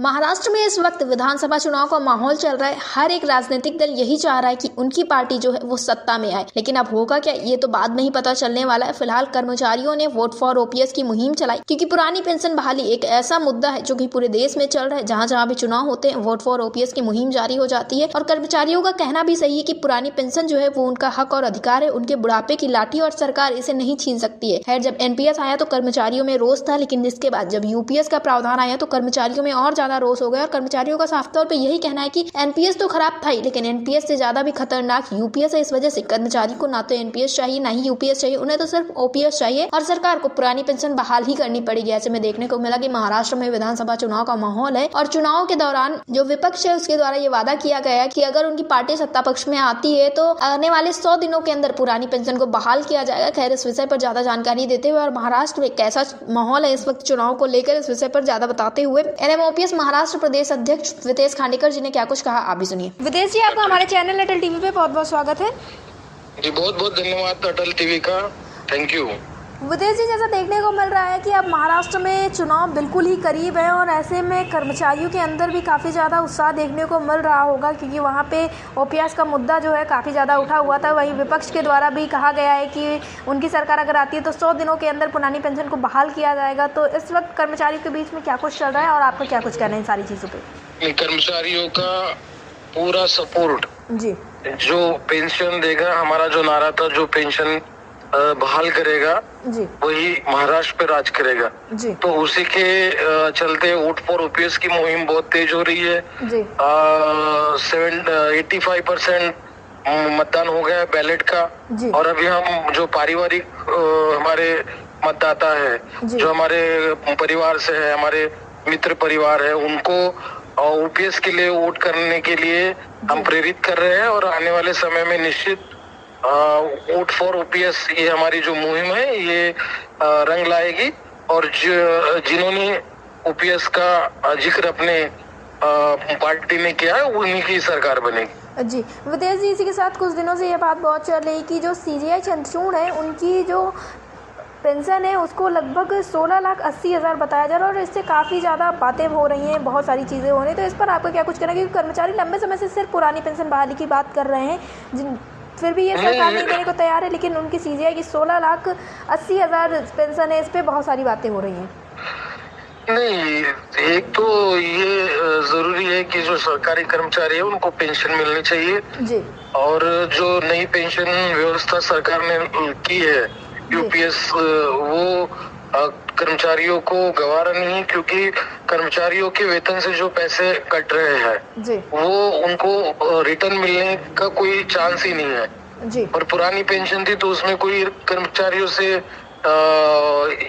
महाराष्ट्र में इस वक्त विधानसभा चुनाव का माहौल चल रहा है। हर एक राजनीतिक दल यही चाह रहा है कि उनकी पार्टी जो है वो सत्ता में आए, लेकिन अब होगा क्या ये तो बाद में ही पता चलने वाला है। फिलहाल कर्मचारियों ने वोट फॉर ओपीएस की मुहिम चलाई, क्योंकि पुरानी पेंशन बहाली एक ऐसा मुद्दा है जो कि पूरे देश में चल रहा है। जहाँ जहाँ भी चुनाव होते हैं वोट फॉर ओपीएस की मुहिम जारी हो जाती है और कर्मचारियों का कहना भी सही है कि पुरानी पेंशन जो है वो उनका हक और अधिकार है, उनके बुढ़ापे की लाठी और सरकार इसे नहीं छीन सकती है। खैर, जब एनपीएस आया तो कर्मचारियों में रोष था, लेकिन इसके बाद जब यूपीएस का प्रावधान आया तो कर्मचारियों में और ज्यादा रोष हो गया और कर्मचारियों का साफ तौर पे यही कहना है कि एनपीएस तो खराब था ही, लेकिन एनपीएस से ज्यादा भी खतरनाक यूपीएस है। इस वजह से कर्मचारी को ना तो एनपीएस चाहिए ना ही यूपीएस चाहिए, उन्हें तो सिर्फ ओपीएस चाहिए और सरकार को पुरानी पेंशन बहाल ही करनी पड़ेगी। ऐसे में देखने को मिला कि महाराष्ट्र में विधानसभा चुनाव का माहौल है और चुनाव के दौरान जो विपक्ष है उसके द्वारा ये वादा किया गया है कि अगर उनकी पार्टी सत्ता पक्ष में आती है तो आने वाले 100 दिनों के अंदर पुरानी पेंशन को बहाल किया जाएगा। खैर, इस विषय पर ज्यादा जानकारी देते हुए और महाराष्ट्र में कैसा माहौल है इस वक्त चुनाव को लेकर, इस विषय पर ज्यादा बताते हुए एनएमओपीएस महाराष्ट्र प्रदेश अध्यक्ष विदेश खांडेकर जी ने क्या कुछ कहा, आप भी सुनिए। विदेश जी, आपका हमारे चैनल अटल टीवी पे बहुत बहुत स्वागत है। जी, बहुत बहुत धन्यवाद अटल टीवी का, थैंक यू। विदेश जी, जैसा देखने को मिल रहा है कि अब महाराष्ट्र में चुनाव बिल्कुल ही करीब है और ऐसे में कर्मचारियों के अंदर भी काफ़ी ज़्यादा उत्साह देखने को मिल रहा होगा, क्योंकि वहाँ पे ओपीएस का मुद्दा जो है काफ़ी ज़्यादा उठा हुआ था। वहीं विपक्ष के द्वारा भी कहा गया है कि उनकी सरकार अगर आती है तो 100 दिनों के अंदर पुरानी पेंशन को बहाल किया जाएगा। तो इस वक्त कर्मचारियों के बीच में क्या कुछ चल रहा है और आपका क्या कुछ कहना है इन सारी चीज़ों पर? कर्मचारियों का पूरा सपोर्ट जी, जो पेंशन देगा, हमारा जो नारा था जो पेंशन बहाल करेगा जी, वही महाराष्ट्र पे राज करेगा जी, तो उसी के चलते वोट फॉर ओपीएस की मुहिम बहुत तेज हो रही है। जी, 85% मतदान हो गया है बैलेट का। जी, और अभी हम जो पारिवारिक हमारे मतदाता है, जो हमारे परिवार से है, हमारे मित्र परिवार है, उनको ओपीएस के लिए वोट करने के लिए हम प्रेरित कर रहे हैं और आने वाले समय में निश्चित वोट फॉर ओपीएस ये हमारी जो मुहिम है ये रंग लाएगी और जिन्होंने ओपीएस का जिक्र अपने पार्टी में किया है उन्हीं की सरकार बनेगी। जी, विदेश जी, इसी के साथ कुछ दिनों से ये बात बहुत चल रही कि जो सीजीआई चंद्रचूड़ है उनकी जो पेंशन है उसको लगभग 16,80,000 बताया जा रहा है और इससे काफ़ी ज़्यादा बातें हो रही हैं, बहुत सारी चीज़ें हो रही हैं। तो इस पर आपका क्या कुछ कहना है? क्योंकि कर्मचारी लंबे समय से सिर्फ पुरानी पेंशन बहाली की बात कर रहे हैं, फिर भी ये सरकार नहीं देने को तैयार है, लेकिन उनकी सीजीआई की 16,80,000 पेंशन है, इस पे बहुत सारी बातें हो रही हैं। नहीं, एक तो ये जरूरी है कि जो सरकारी कर्मचारी है उनको पेंशन मिलनी चाहिए जी, और जो नई पेंशन व्यवस्था सरकार ने की है यूपीएस, वो कर्मचारियों को गवारा नहीं है, क्योंकि कर्मचारियों के वेतन से जो पैसे कट रहे हैं वो उनको रिटर्न मिलने का कोई चांस ही नहीं है जी। और पुरानी पेंशन थी तो उसमें कोई कर्मचारियों से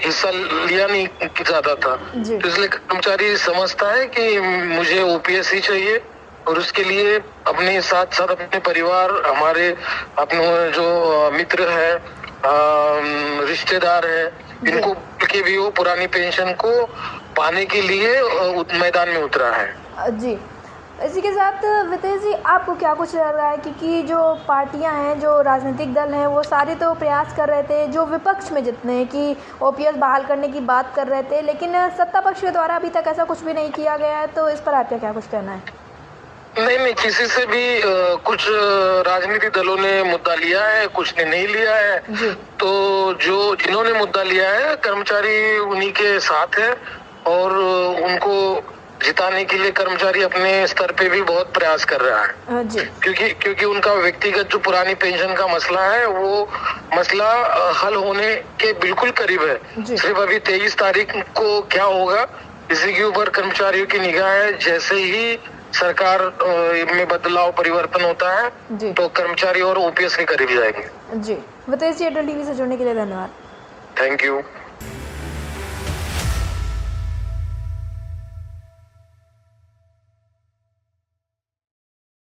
हिस्सा लिया नहीं जाता था, तो इसलिए कर्मचारी समझता है कि मुझे ओपीएस ही चाहिए और उसके लिए अपने साथ साथ अपने परिवार, हमारे अपने जो मित्र है, रिश्तेदार है, इनको के भी वो पुरानी पेंशन को पाने के लिए मैदान में उतरा है। जी, इसी के साथ विदेश जी, आपको क्या कुछ लग रहा है? क्योंकि जो पार्टियां हैं, जो राजनीतिक दल हैं, वो सारे तो प्रयास कर रहे थे, जो विपक्ष में जितने कि ओपीएस बहाल करने की बात कर रहे थे, लेकिन सत्ता पक्ष के द्वारा अभी तक ऐसा कुछ भी नहीं किया गया है। तो इस पर आपका क्या कुछ कहना है? नहीं, किसी से भी कुछ राजनीतिक दलों ने मुद्दा लिया है, कुछ ने नहीं लिया है। तो जो जिन्होंने मुद्दा लिया है कर्मचारी उन्हीं के साथ है और उनको जिताने के लिए कर्मचारी अपने स्तर पे भी बहुत प्रयास कर रहा है। क्योंकि उनका व्यक्तिगत जो पुरानी पेंशन का मसला है वो मसला हल होने के बिल्कुल करीब है। सिर्फ अभी 23 तारीख को क्या होगा इसी के ऊपर कर्मचारियों की निगाह है। जैसे ही सरकार में बदलाव परिवर्तन होता है तो कर्मचारी और ओपीएस के करीब जाएंगे। जी, विदेश जी, अटल टीवी से जुड़ने के लिए धन्यवाद। Thank you.